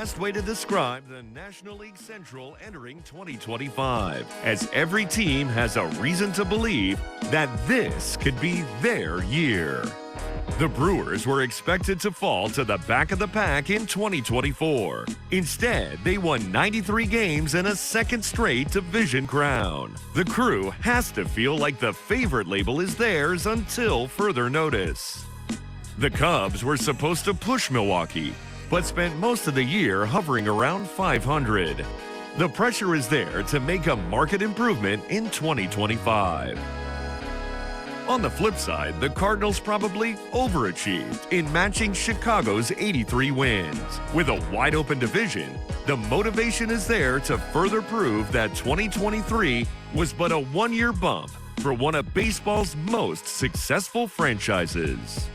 Best way to describe the National League Central entering 2025, as every team has a reason to believe that this could be their year. The Brewers were expected to fall to the back of the pack in 2024. Instead, they won 93 games and a second straight division crown. The Crew has to feel like the favorite label is theirs until further notice. The Cubs were supposed to push Milwaukee, but spent most of the year hovering around 500. The pressure is there to make a market improvement in 2025. On the flip side, the Cardinals probably overachieved in matching Chicago's 83 wins. With a wide-open division, the motivation is there to further prove that 2023 was but a one-year bump for one of baseball's most successful franchises.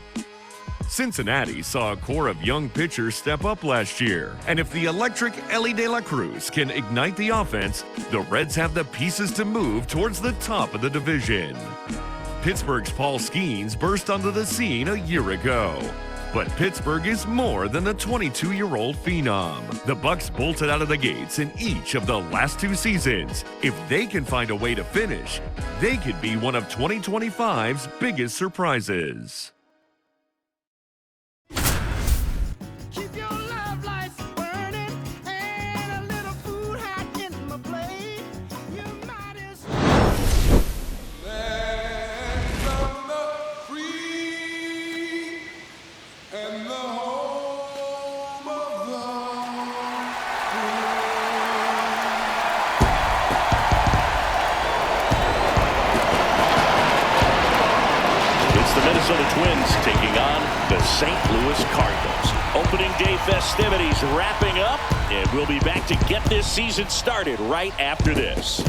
Cincinnati saw a core of young pitchers step up last year, and if the electric Elly De La Cruz can ignite the offense, the Reds have the pieces to move towards the top of the division. Pittsburgh's Paul Skeens burst onto the scene a year ago, but Pittsburgh is more than a 22-year-old phenom. The Bucks bolted out of the gates in each of the last two seasons. If they can find a way to finish, they could be one of 2025's biggest surprises. Minnesota Twins taking on the St. Louis Cardinals. Opening day festivities wrapping up, and we'll be back to get this season started right after this.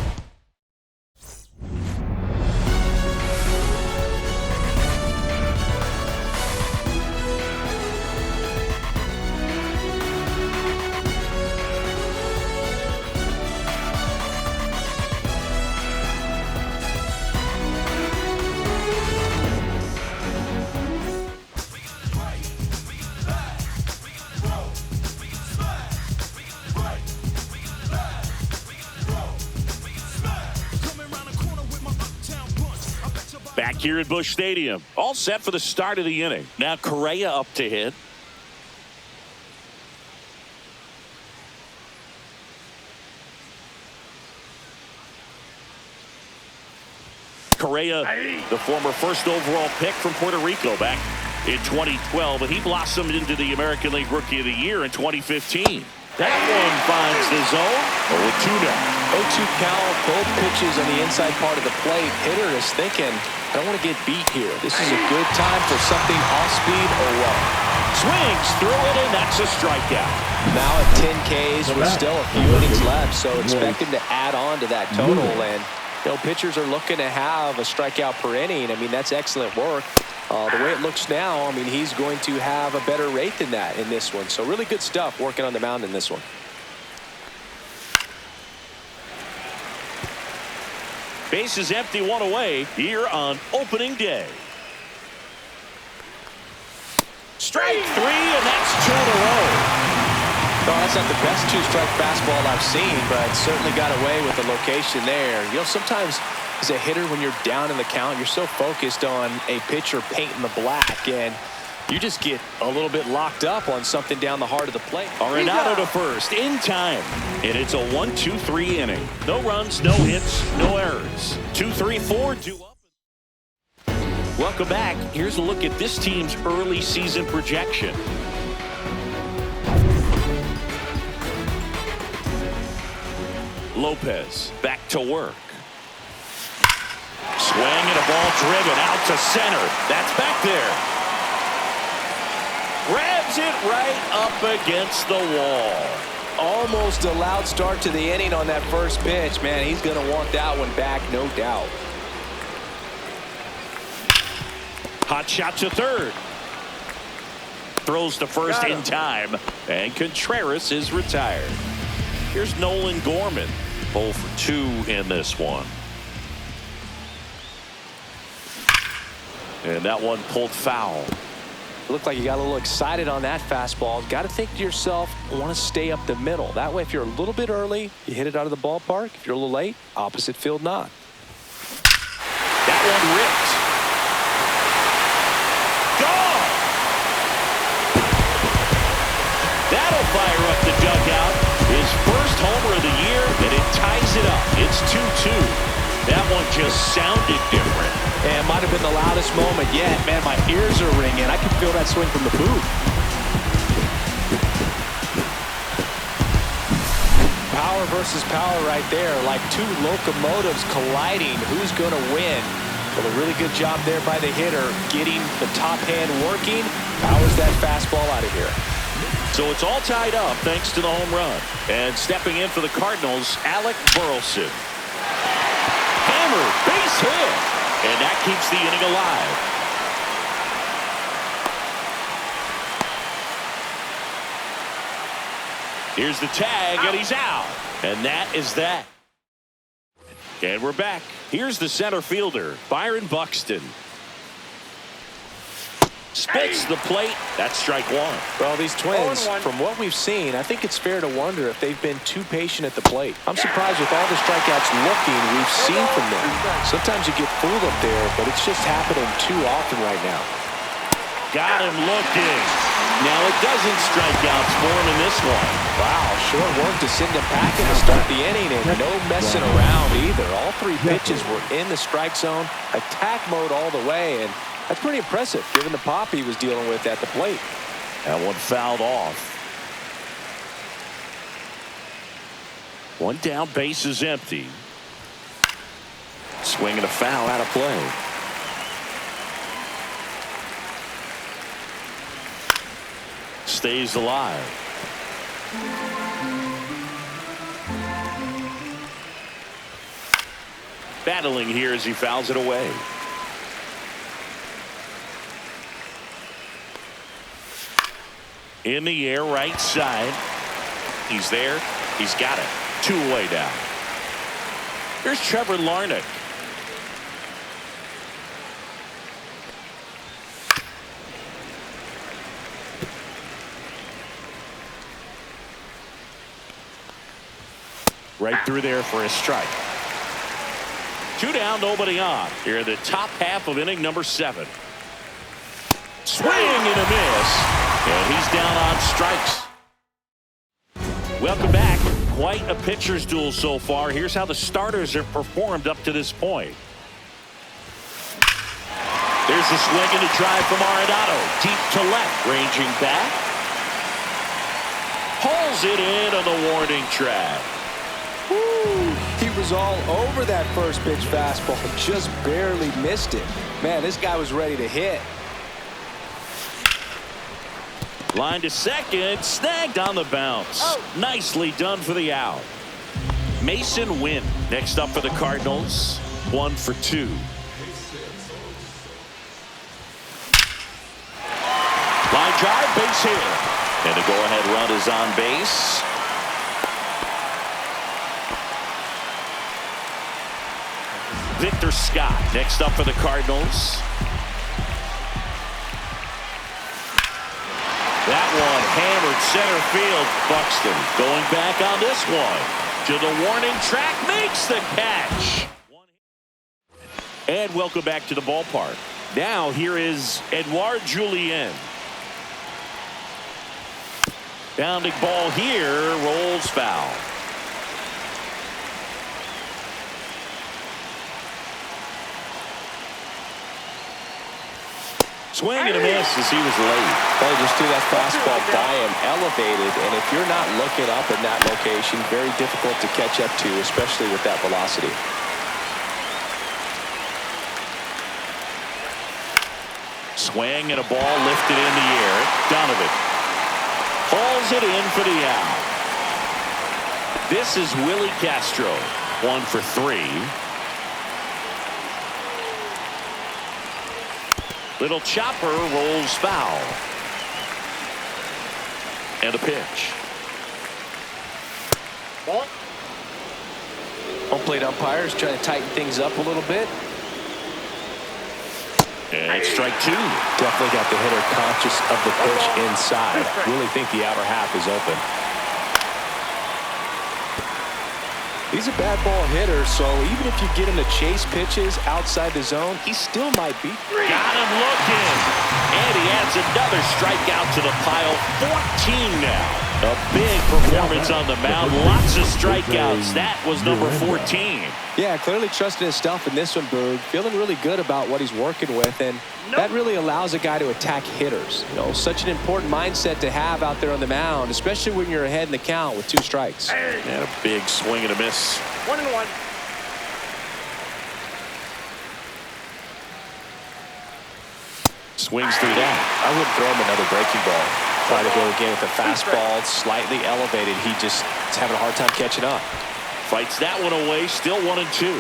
Back here at Busch Stadium, all set for the start of the inning. Now Correa up to hit. Correa, the former first overall pick from Puerto Rico back in 2012, and he blossomed into the American League Rookie of the Year in 2015. That one finds the zone. 0-2 now. 0-2 count, both pitches on the inside part of the plate. Hitter is thinking, I don't want to get beat here. This is a good time for something off speed or what. Swings through it, and that's a strikeout. Now at 10 Ks with still a few innings left, so expect him to add on to that total. And pitchers are looking to have a strikeout per inning. I mean, that's excellent work. The way it looks now, I mean, he's going to have a better rate than that in this one. So really good stuff working on the mound in this one. Base is empty, one away here on opening day. Strike three, and that's two in a row. No, that's not the best two-strike fastball I've seen, but certainly got away with the location there. Sometimes as a hitter, when you're down in the count, you're so focused on a pitcher painting the black, and you just get a little bit locked up on something down the heart of the plate. Arenado to first in time, and it's a 1-2-3 inning. No runs, no hits, no errors. 2-3-4, 2 up. Welcome back. Here's a look at this team's early season projection. Lopez back to work. Swing and a ball driven out to center. That's back there. Grabs it right up against the wall. Almost a loud start to the inning on that first pitch. Man, he's going to want that one back, no doubt. Hot shot to third. Throws to first in time. And Contreras is retired. Here's Nolan Gorman. 0 for 2 in this one. And that one pulled foul. You look like you got a little excited on that fastball. Got to think to yourself, I want to stay up the middle. That way, if you're a little bit early, you hit it out of the ballpark. If you're a little late, opposite field knock. That one ripped. Gone! That'll fire up the dugout. His first homer of the year, and it ties it up. It's 2-2. That one just sounded different. And it might have been the loudest moment yet. Man, my ears are ringing. I can feel that swing from the booth. Power versus power right there. Like two locomotives colliding. Who's going to win? Well, a really good job there by the hitter. Getting the top hand working. Powers that fastball out of here. So it's all tied up thanks to the home run. And stepping in for the Cardinals, Alec Burleson. Hammer, base hit. And that keeps the inning alive. Here's the tag, and he's out. And that is that. And we're back. Here's the center fielder, Byron Buxton. Spits the plate. That's strike one. Well, these Twins, from what we've seen, I think it's fair to wonder if they've been too patient at the plate. I'm surprised with all the strikeouts looking we've seen from them. Sometimes you get fooled up there, but it's just happening too often right now. Got him looking. Now it doesn't strikeouts for him in this one. Wow, short work to send him packing to start the inning, and no messing around either. All three pitches were in the strike zone, attack mode all the way, and that's pretty impressive, given the pop he was dealing with at the plate. That one fouled off. One down, base is empty. Swinging a foul out of play. Stays alive. Battling here as he fouls it away. In the air, right side. He's there. He's got it. 2 away down. Here's Trevor Larnach. Right through there for a strike. 2 down, nobody on. Here in the top half of inning number 7. Swing and a miss. And he's down on strikes. Welcome back. Quite a pitcher's duel so far. Here's how the starters have performed up to this point. There's a swing and a drive from Arenado. Deep to left. Ranging back. Pulls it in on the warning track. Woo! He was all over that first pitch fastball. Just barely missed it. Man, this guy was ready to hit. Line to second, snagged on the bounce. Oh. Nicely done for the out. Mason Wynn next up for the Cardinals. 1 for 2. Line drive, base hit. And the go-ahead run is on base. Victor Scott next up for the Cardinals. That one hammered center field. Buxton going back on this one. To the warning track, makes the catch. And welcome back to the ballpark. Now here is Edouard Julien. Bounding ball here, rolls foul. Swing and a miss as he was late. They just threw that fastball by him, elevated, and if you're not looking up in that location, very difficult to catch up to, especially with that velocity. Swing and a ball lifted in the air. Donovan hauls it in for the out. This is Willie Castro. 1 for 3. Little chopper rolls foul. And a pitch. Home plate umpires trying to tighten things up a little bit. And strike two. Definitely got the hitter conscious of the pitch inside. Really think the outer half is open. He's a bad ball hitter, so even if you get him to chase pitches outside the zone, he still might beat. Got him looking. And he adds another strikeout to the pile. 14 now. A big performance on the mound. Lots of strikeouts. That was number 14. Yeah, clearly trusting his stuff in this one, Boog. Feeling really good about what he's working with, and that really allows a guy to attack hitters. You know, such an important mindset to have out there on the mound, especially when you're ahead in the count with 2 strikes. And a big swing and a miss. 1-1. Swings through that. I wouldn't throw him another breaking ball. Try to go again with a fastball, slightly elevated. He just is having a hard time catching up. Fights that one away, still 1-2.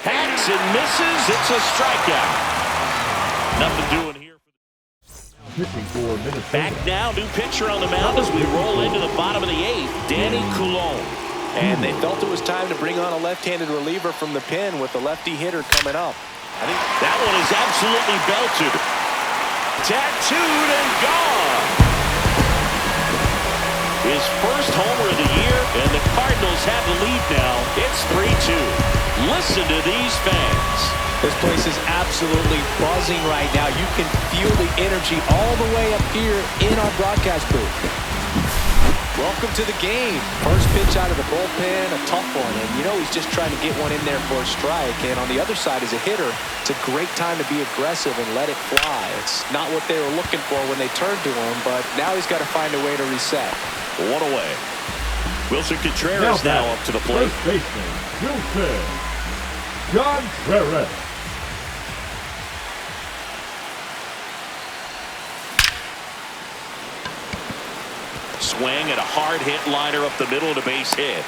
Hacks and misses. It's a strikeout. Nothing doing here. Back now, new pitcher on the mound as we roll into the bottom of the 8th, Danny Coulomb. And they felt it was time to bring on a left-handed reliever from the pen with the lefty hitter coming up. I think that one is absolutely belted. Tattooed and gone. His first homer of the year, and the Cardinals have the lead now. It's 3-2. Listen to these fans. This place is absolutely buzzing right now. You can feel the energy all the way up here in our broadcast booth. Welcome to the game. First pitch out of the bullpen, a tough one. And you know he's just trying to get one in there for a strike. And on the other side, as a hitter, it's a great time to be aggressive and let it fly. It's not what they were looking for when they turned to him, but now he's got to find a way to reset. One away. Wilson Contreras now up to the plate. First baseman, Wilson Contreras. Swing and a hard hit liner up the middle of the base hit.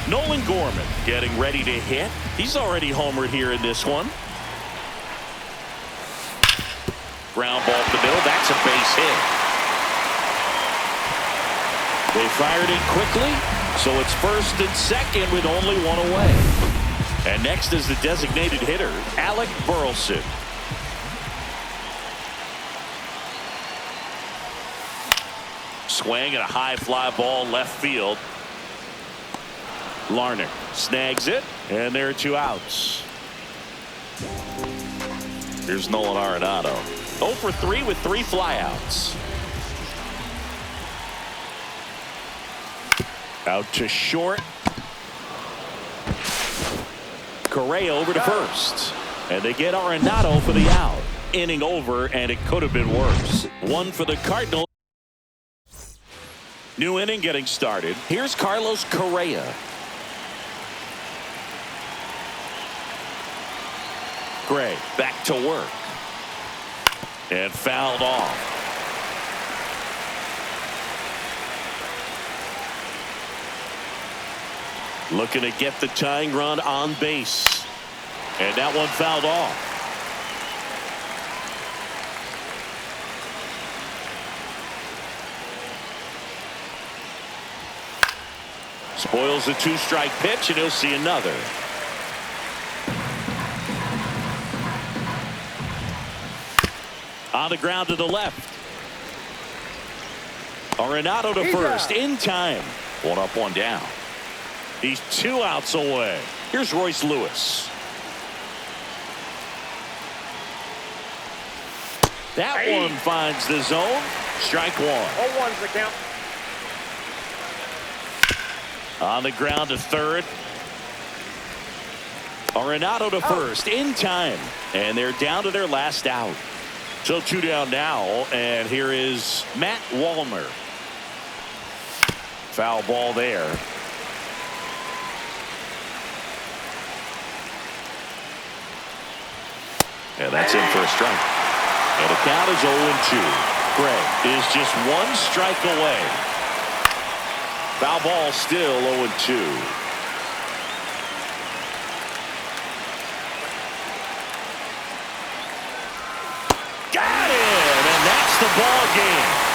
Nolan Gorman getting ready to hit. He's already homered here in this one. Ground ball up the middle. That's a base hit. They fired it quickly, so it's first and second with only one away. And next is the designated hitter, Alec Burleson. Swing and a high fly ball left field. Larnach snags it, and there are 2 outs. Here's Nolan Arenado. 0 for 3 with 3 flyouts. Out to short. Correa over to first. And they get Arenado for the out. Inning over, and it could have been worse. 1 for the Cardinals. New inning getting started. Here's Carlos Correa. Gray back to work. And fouled off. Looking to get the tying run on base. And that one fouled off. Spoils the 2-strike pitch, and he'll see another. On the ground to the left. Arenado to first in time. 1 up, 1 down. He's 2 outs away. Here's Royce Lewis. That one finds the zone. Strike 1. 0-1's the count. On the ground to third. Arenado to first in time. And they're down to their last out. So 2 down now. And here is Matt Wallner. Foul ball there. And that's in for a strike. And the count is 0-2. Gray is just 1 strike away. Foul ball still 0-2. Got him, and that's the ball game.